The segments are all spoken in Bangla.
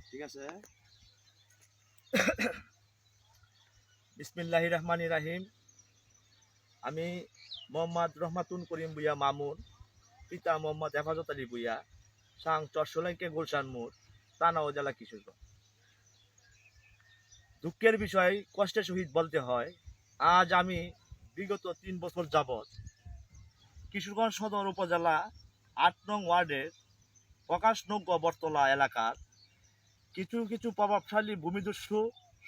ঠিক আছে। বিসমিল্লাহির রহমানির রহিম। আমি মোহাম্মদ রহমাতুন করিম ভুইয়া মামুন, পিতা মোহাম্মদ হেফাজত আলী ভুইয়া, সাং চরসোলাইকে গুলশান মোড়, তানাও জেলা কিশোরগঞ্জ। দুঃখের বিষয়, কষ্টের সহিত বলতে হয়, আজ আমি বিগত 3 বছর যাবৎ কিশোরগঞ্জ সদর উপজেলা 8 নং ওয়ার্ডের প্রকাশনজ্ঞ বটতলা এলাকার কিছু কিছু প্রভাবশালী ভূমিদস্যু,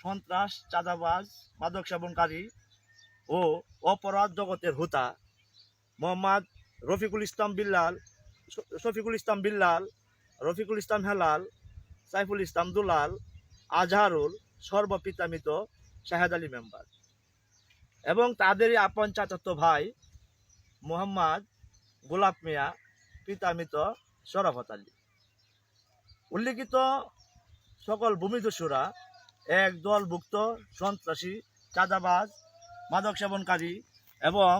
সন্ত্রাস, চাঁদাবাজ, মাদক সেবনকারী ও অপরাধ জগতের হোতা মোহাম্মদ রফিকুল ইসলাম বিল্লাল, রফিকুল ইসলাম হেলাল, সাইফুল ইসলাম দুলাল, আজহারুল, সর্বপিতামিত শাহেদ আলী মেম্বার এবং তাদেরই আপন চাচাতো ভাই মোহাম্মদ গোলাপ মিয়া, পিতামিত শরাফত আলী। উল্লিখিত সকল ভূমিদস্যুরা এক দলভুক্ত সন্ত্রাসী, চাঁদাবাজ, মাদক সেবনকারী এবং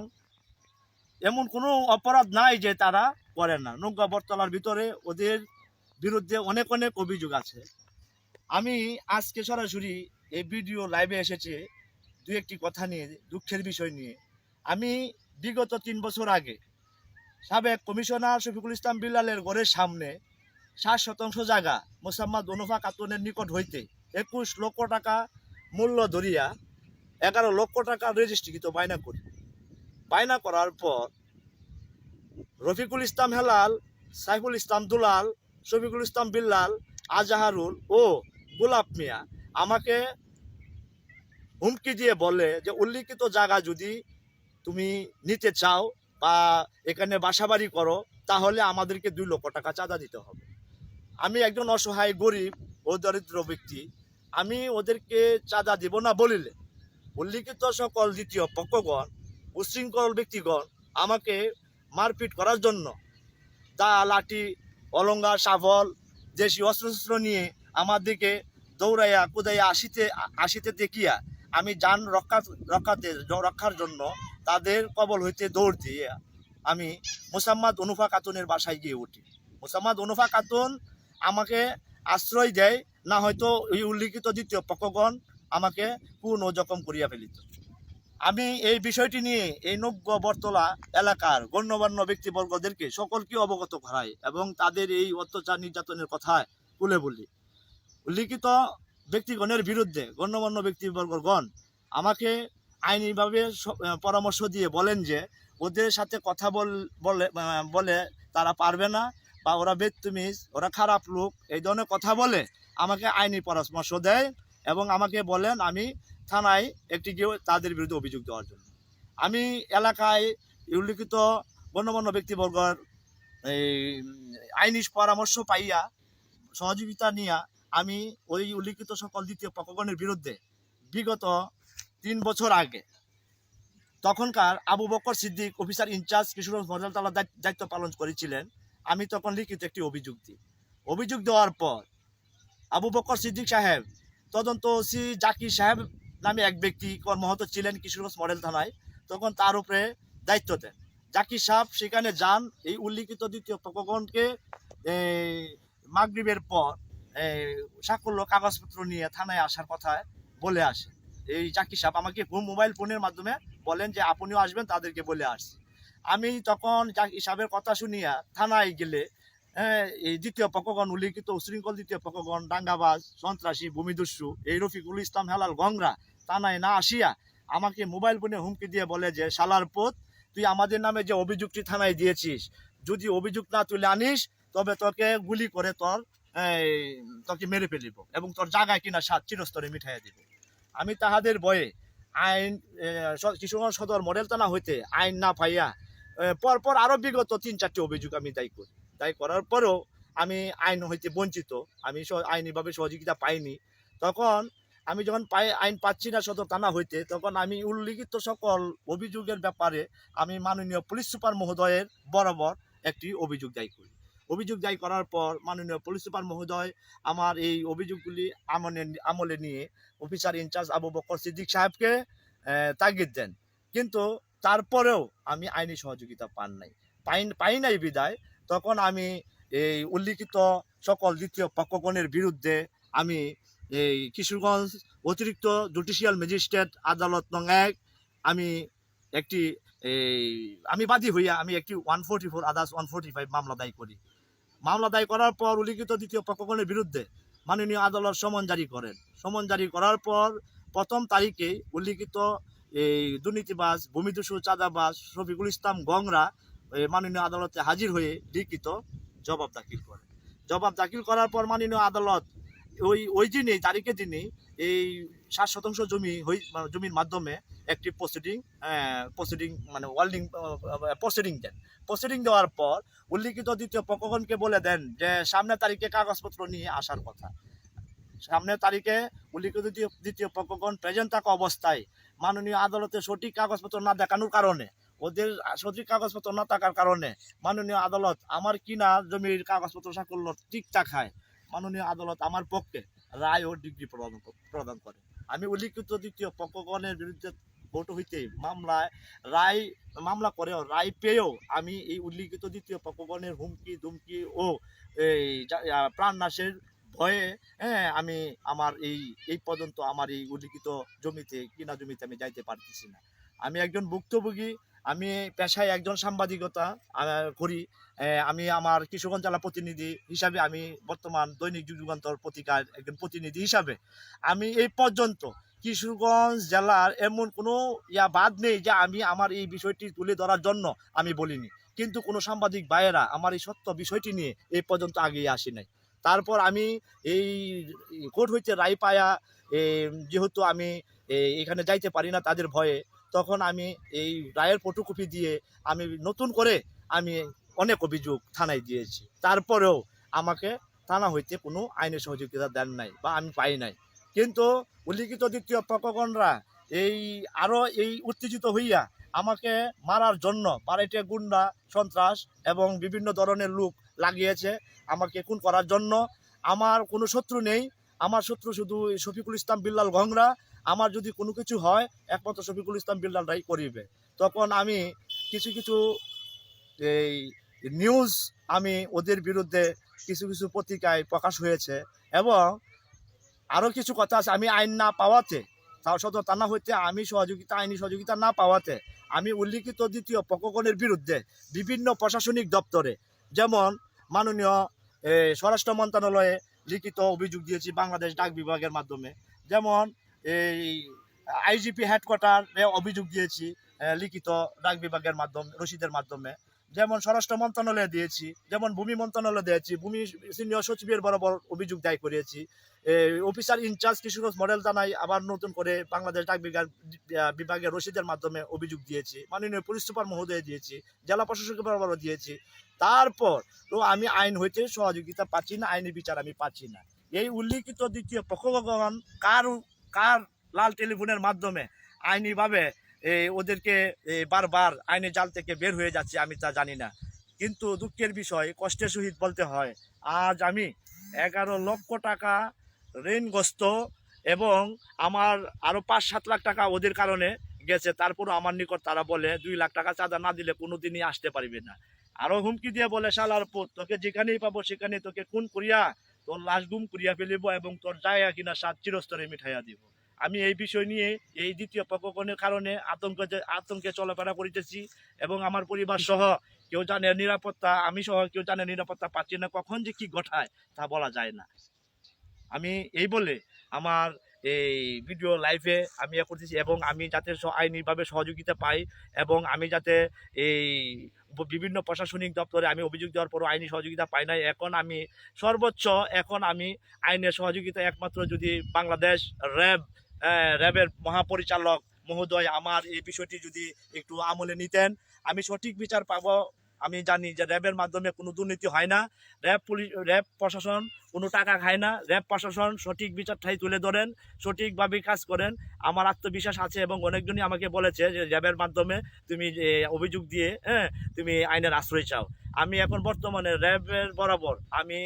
এমন কোনো অপরাধ নাই যে তারা করে না। নৌকা বটতলার ভিতরে ওদের বিরুদ্ধে অনেক অনেক অভিযোগ আছে। আমি আজকে সরাসরি এই ভিডিও লাইভে এসেছি দু একটি কথা নিয়ে, দুঃখের বিষয় নিয়ে। আমি বিগত 3 বছর আগে সাবেক কমিশনার শফিকুল ইসলাম বিল্লালের ঘরের সামনে 60% জায়গা মোসাম্মদ অনুফা খাতুনের নিকট হইতে 21 লক্ষ টাকা মূল্য ধরিয়া 11 লক্ষ টাকা রেজিস্ট্রিকৃত বায়না করি। বায়না করার পর রফিকুল ইসলাম হেলাল, সাইফুল ইসলাম দুলাল, শফিকুল ইসলাম বিল্লাল, আজহারুল ও গোলাপ মিয়া আমাকে হুমকি দিয়ে বলে যে উল্লিখিত জায়গা যদি তুমি নিতে চাও বা এখানে বাসাবাড়ি করো তাহলে আমাদেরকে 2 লক্ষ টাকা চাঁদা দিতে হবে। আমি একজন অসহায় গরিব ও দরিদ্র ব্যক্তি, আমি ওদেরকে চাঁদা দেব না বলিলে উল্লিখিত সকল দ্বিতীয় পক্ষগণ, উশৃঙ্খল ব্যক্তিগণ আমাকে মারপিট করার জন্য দা, লাঠি, অলঙ্কার, শাবল, দেশি অস্ত্রশস্ত্র নিয়ে আমার দিকে দৌড়াইয়া কুদাইয়া আসিতে দেখিয়া আমি যান রক্ষার জন্য তাদের কবল হইতে দৌড় দিয়ে আমি মোসাম্মদ অনুফা খাতুনের বাসায় গিয়ে উঠি। মোসাম্মদ অনুফা খাতুন আমাকে আশ্রয় দেয়, না হয়তো এই উল্লিখিত দ্বিতীয় পক্ষগণ আমাকে পূর্ণ জখম করিয়া ফেলিত। আমি এই বিষয়টি নিয়ে এই নব্য বটতলা এলাকার গণ্যমান্য ব্যক্তিবর্গদেরকে সকলকে অবগত করাই এবং তাদের এই অত্যাচার নির্যাতনের কথা তুলে বলি। উল্লিখিত ব্যক্তিগণের বিরুদ্ধে গণ্যমান্য ব্যক্তিবর্গগণ আমাকে আইনিভাবে পরামর্শ দিয়ে বলেন যে ওদের সাথে কথা বলে তারা পারবে না বা ওরা বেত্তমিজ, ওরা খারাপ লোক, এই ধরনের কথা বলে আমাকে আইনি পরামর্শ দেয় এবং আমাকে বলেন আমি থানায় একটি গিয়ে তাদের বিরুদ্ধে অভিযোগ দেওয়ার জন্য। আমি এলাকায় উল্লিখিত গণ্যমান্য ব্যক্তিবর্গের এই আইনি পরামর্শ পাইয়া সহযোগিতা নিয়ে আমি ওই উল্লিখিত সকল দ্বিতীয় পক্ষগণের বিরুদ্ধে বিগত 3 বছর আগে তখনকার Abu Bakar Siddique officer in charge Kishoreganj model থানার দায়িত্ব পালন করেছিলেন। আমি তখন লিখিত একটি অভিযোগ দিই। অভিযোগ দেওয়ার পর আবু বকর সিদ্দিক সাহেব, তদন্ত ওসি জাকির সাহেব নামে এক ব্যক্তি কর্মরত ছিলেন কিশোরগঞ্জ মডেল থানায়, তখন তার উপরে দায়িত্ব দেন। জাকির সাহেব সেখানে যান, এই উল্লিখিত দ্বিতীয় পক্ষগণকে মাগরিবের পর সাকল্য কাগজপত্র নিয়ে থানায় আসার কথা বলে আসে। এই জাকির সাহেব আমাকে মোবাইল ফোনের মাধ্যমে বলেন যে আপনিও আসবেন, তাদেরকে বলে আসছি। আমি তখন জাকির সাহেবের কথা শুনিয়া থানায় গেলে এই দ্বিতীয় পক্ষগণ, উল্লিখিত উশৃঙ্খল দ্বিতীয় পক্ষগণ, দাঙ্গাবাজ, সন্ত্রাসী, ভূমিদস্যু এই রফিকুল ইসলাম হেলাল গংরা থানায় না আসিয়া আমাকে মোবাইল ফোনে হুমকি দিয়ে বলে যে শালার পুত, তুই আমাদের নামে যে অভিযোগটি থানায় দিয়েছিস, যদি অভিযোগ না তুলে আনিস তবে তোকে গুলি করে তোকে মেরে ফেলিব এবং তোর জায়গায় কিনা চিরস্তরে মিঠাইয়া দিব। আমি তাহাদের ভয়ে আইন কিশোরগঞ্জ সদর মডেল থানা হইতে আইন না পাইয়া পরপর আরও বিগত 3-4টি অভিযোগ আমি দায়ী করার পরেও আমি আইন হইতে বঞ্চিত, আমি আইনিভাবে সহযোগিতা পাইনি। তখন আমি যখন আইন পাচ্ছি না সদর থানা হইতে, তখন আমি উল্লিখিত সকল অভিযোগের ব্যাপারে আমি মাননীয় পুলিশ সুপার মহোদয়ের বরাবর একটি অভিযোগ দায়ী করি। অভিযোগ দায়ী করার পর মাননীয় পুলিশ সুপার মহোদয় আমার এই অভিযোগগুলি আমলে নিয়ে অফিসার ইনচার্জ আবু বকর সিদ্দিক সাহেবকে তাগিদ দেন, কিন্তু তারপরেও আমি আইনি সহযোগিতা পাই নাই বিদায় তখন আমি এই উল্লিখিত সকল দ্বিতীয় পক্ষগণের বিরুদ্ধে আমি এই কিশোরগঞ্জ অতিরিক্ত জুডিশিয়াল ম্যাজিস্ট্রেট আদালত নং 1 আমি একটি এই আমি বাদী হইয়া আমি একটি 144 আদার্স 145 মামলা দায় করি। মামলা দায় করার পর উল্লিখিত দ্বিতীয় পক্ষগণের বিরুদ্ধে মাননীয় আদালত সমন জারি করেন। সমন জারি করার পর প্রথম তারিখে উল্লিখিত এই দুর্নীতিবাজ ভূমিদস্যু চাঁদাবাজ শফিকুল ইসলাম গংরা মাননীয় আদালতে হাজির হয়ে লিখিত জবাব দাখিল করে। জবাব দাখিল করার পর মাননীয় আদালত ওই দিনেই তারিখের দিনেই এই 60% জমির মাধ্যমে একটি প্রসিডিং মানে প্রসিডিং দেন। প্রসিডিং দেওয়ার পর উল্লিখিত দ্বিতীয় পক্ষগণকে বলে দেন যে সামনের তারিখে কাগজপত্র নিয়ে আসার কথা। সামনের তারিখে উল্লিখিত দ্বিতীয় পক্ষগণ প্রেজেন্ট থাকা অবস্থায় মাননীয় আদালতে সঠিক কাগজপত্র না দেখানোর কারণে, ওদের সঠিক কাগজপত্র না থাকার কারণে মাননীয় আদালত আমার কিনা জমির কাগজপত্র সাকল্য ঠিক থাকায় মাননীয় আদালত আমার পক্ষে রায় ও ডিগ্রি প্রদান করে। আমি উল্লিখিত দ্বিতীয় পক্ষগণের বিরুদ্ধে কোর্ট হইতে মামলা করেও রায় পেয়েও আমি এই উল্লিখিত দ্বিতীয় পক্ষগণের হুমকি ধুমকি ও এই প্রাণনাশের ভয়ে আমি আমার এই পর্যন্ত আমার এই উল্লিখিত কিনা জমিতে আমি যাইতে পারতেছি না। আমি একজন ভুক্তভোগী, আমি পেশায় একজন সাংবাদিকতা করি। আমি আমার কিশোরগঞ্জ জেলা প্রতিনিধি হিসাবে আমি বর্তমান দৈনিক যুগান্তর পত্রিকার একজন প্রতিনিধি হিসাবে আমি এই পর্যন্ত কিশোরগঞ্জ জেলার এমন কোনো বাদ নেই যে আমি আমার এই বিষয়টি তুলে ধরার জন্য আমি বলিনি, কিন্তু কোনো সাংবাদিক ভাইয়েরা আমার এই সত্য বিষয়টি নিয়ে এই পর্যন্ত আগিয়ে আসি নাই। তারপর আমি এই কোর্ট হইতে রায় পায়া যেহেতু আমি এখানে যাইতে পারি না তাদের ভয়ে, তখন আমি এই রায়ের ফটোকপি দিয়ে আমি নতুন করে আমি অনেক অভিযোগ থানায় দিয়েছি। তারপরেও আমাকে থানা হইতে কোনো আইনের সহযোগিতা দেন নাই বা আমি পাই নাই। কিন্তু উল্লিখিত দ্বিতীয় পক্ষগণরা আরও উত্তেজিত হইয়া আমাকে মারার জন্য পাড়াইটে গুন্ডা সন্ত্রাস এবং বিভিন্ন ধরনের লোক লাগিয়েছে আমাকে খুন করার জন্য। আমার কোনো শত্রু নেই, আমার শত্রু শুধু শফিকুল ইসলাম বিল্লাল গংরা। আমার যদি কোনো কিছু হয় একমাত্র শফিকুল ইসলাম বিল্লালরাই করিবে। তখন আমি কিছু এই নিউজ আমি ওদের বিরুদ্ধে কিছু পত্রিকায় প্রকাশ হয়েছে এবং আরও কিছু কথা আছে। আমি আইন না পাওয়াতে, সদর থানা হইতে আমি আইনি সহযোগিতা না পাওয়াতে আমি উল্লিখিত দ্বিতীয় পক্ষগণের বিরুদ্ধে বিভিন্ন প্রশাসনিক দপ্তরে, যেমন মাননীয় স্বরাষ্ট্র মন্ত্রণালয়ে লিখিত অভিযোগ দিয়েছি বাংলাদেশ ডাক বিভাগের মাধ্যমে, যেমন এই আইজিপি হেডকোয়ার্টারে অভিযোগ দিয়েছি লিখিত ডাক বিভাগের মাধ্যমে রসিদের মাধ্যমে, যেমন স্বরাষ্ট্র মন্ত্রণালয়ে দিয়েছি, যেমন ভূমি মন্ত্রণালয়ে দিয়েছি, ভূমি সিনিয়র সচিবের বরাবর অভিযোগ দায় করিয়েছি। অফিসার ইনচার্জ কিশোরগঞ্জ মডেল থানায় আবার নতুন করে বাংলাদেশ ডাক বিভাগের রসিদের মাধ্যমে অভিযোগ দিয়েছি, মাননীয় পুলিশ সুপার মহোদয়ে দিয়েছি, জেলা প্রশাসকের বরাবরও দিয়েছি। তারপর তো আমি আইন হইতে সহযোগিতা পাচ্ছি না, আইনি বিচার আমি পাচ্ছি না। এই উল্লিখিত দ্বিতীয় পক্ষগণ কার লাল টেলিফোনের মাধ্যমে আইনিভাবে ওদেরকে বারবার আইনের জাল থেকে বের হয়ে যাচ্ছে আমি তা জানি না। কিন্তু দুঃখের বিষয়, কষ্টের সহিত বলতে হয়, আজ আমি 11 লক্ষ টাকা ঋণগ্রস্ত এবং আমার আরও 5-7 লাখ টাকা ওদের কারণে গেছে। তারপরও আমার নিকট তারা বলে 2 লাখ টাকা চাঁদা না দিলে কোনোদিনই আসতে পারবে না। আরও হুমকি দিয়ে বলে শালার পুত, তোকে যেখানেই পাবো সেখানে তোকে খুন করিয়া তোর লাশ গুম করিয়া ফেলিব এবং তোর জায়গা কিনা সাত চিরস্তরে মিঠাইয়া দিব। আমি এই বিষয় নিয়ে এই দ্বিতীয় পক্ষগণের কারণে আতঙ্কে চলাফেরা করিতেছি এবং আমার পরিবার সহ কেউ জানে নিরাপত্তা, আমি সহ কেউ জানে নিরাপত্তা পাচ্ছি না। কখন যে কি ঘটায় তা বলা যায় না। আমি এই বলে আমার এই ভিডিও লাইভে আমি করতেছি এবং আমি যাতে আইনিভাবে সহযোগিতা পাই এবং আমি যাতে এই বিভিন্ন প্রশাসনিক দপ্তরে আমি অভিযোগ দেওয়ার পরও আইনি সহযোগিতা পাই নাই। এখন আমি সর্বোচ্চ আইনের সহযোগিতা একমাত্র যদি বাংলাদেশ র্যাবের মহাপরিচালক মহোদয় আমার এই বিষয়টি যদি একটু আমলে নিতেন, আমি সঠিক বিচার পাবো। আমি জানি যে র্যাবের মাধ্যমে কোনো দুর্নীতি হয় না, র্যাব প্রশাসন কোনো টাকা খায় না, র্যাব প্রশাসন সঠিক বিচারটাই তুলে ধরেন, সঠিকভাবে কাজ করেন। আমার আত্মবিশ্বাস আছে এবং অনেকজনই আমাকে বলেছে যে র্যাবের মাধ্যমে তুমি অভিযোগ দিয়ে তুমি আইনের আশ্রয় চাও। আমি এখন বর্তমানে র্যাবের বরাবর আমি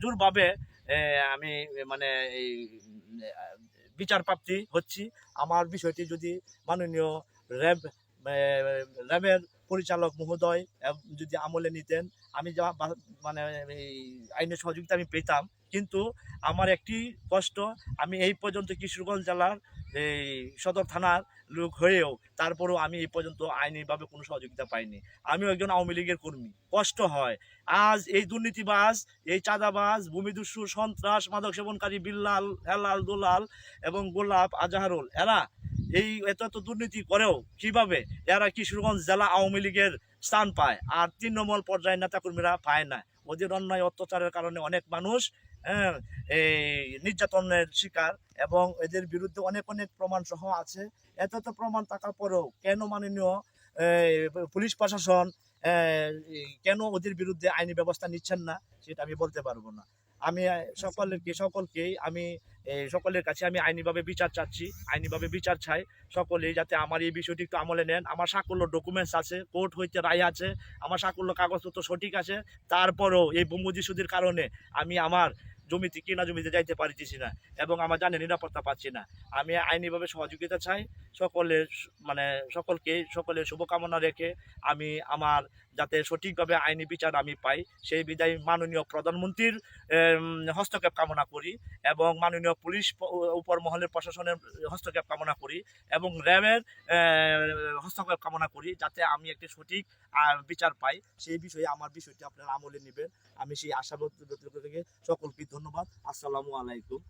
জোরভাবে আমি মানে এই বিচার প্রাপ্তি হচ্ছি। আমার বিষয়টি যদি মাননীয় র্যাবের পরিচালক মহোদয় যদি আমলে নিতেন, আমি যা মানে এই আইনের সহযোগিতা আমি পেতাম। কিন্তু আমার একটি কষ্ট, আমি এই পর্যন্ত কিশোরগঞ্জ জেলার এই সদর থানার লোক হয়েও তারপরেও আমি এই পর্যন্ত আইনিভাবে কোনো সহযোগিতা পাইনি। আমিও একজন আওয়ামী লীগের কর্মী, কষ্ট হয়। আজ এই দুর্নীতিবাজ, এই চাঁদাবাজ, ভূমিদস্যু, সন্ত্রাস, মাদক সেবনকারী বিল্লাল, হেলাল, দুলাল এবং গোলাপ, আজহারুল, এরা এই এত এত দুর্নীতি করেও কিভাবে এরা কিশোরগঞ্জ জেলা আওয়ামী লীগের স্থান পায়, আর তৃণমূল পর্যায়ের নেতাকর্মীরা পায় না? ওদের অন্যায় অত্যাচারের কারণে অনেক মানুষ হ্যাঁ, এই নির্যাতনের শিকার, এবং এদের বিরুদ্ধে অনেক অনেক প্রমাণ সহ আছে। এত এত প্রমাণ থাকার পরেও কেন মাননীয় এই, পুলিশ প্রশাসন কেন ওদের বিরুদ্ধে আইনি ব্যবস্থা নিচ্ছেন না, সেটা আমি বলতে পারবো না। আমি সকলকেই আমি সকলের কাছে আমি আইনিভাবে বিচার চাচ্ছি, আইনিভাবে বিচার চাই। সকলেই যাতে আমার এই বিষয়টি একটু আমলে নেন। আমার সাকল্য ডকুমেন্টস আছে, কোর্ট হইতে রায় আছে, আমার সাকল্য কাগজপত্র সঠিক আছে। তারপরেও এই ভূমুজিসুদির কারণে আমি আমার জমিতে কিনা জমিতে যাইতে পারতেছি না, এবং আমার জানে নিরাপত্তা পাচ্ছি না। আমি আইনিভাবে সহযোগিতা চাই। সকলের সকলের শুভকামনা রেখে আমি আমার যাতে সঠিকভাবে আইনি বিচার আমি পাই, সেই বিদায় মাননীয় প্রধানমন্ত্রীর হস্তক্ষেপ কামনা করি, এবং মাননীয় পুলিশ উপর মহলের প্রশাসনের হস্তক্ষেপ কামনা করি, এবং র্যাবের হস্তক্ষেপ কামনা করি, যাতে আমি একটি সঠিক বিচার পাই। সেই বিষয়ে আমার বিষয়টি আপনারা আমলে নেবেন, আমি সেই আশাবাদ থেকে সকলকে ধন্যবাদ। আসসালামু আলাইকুম।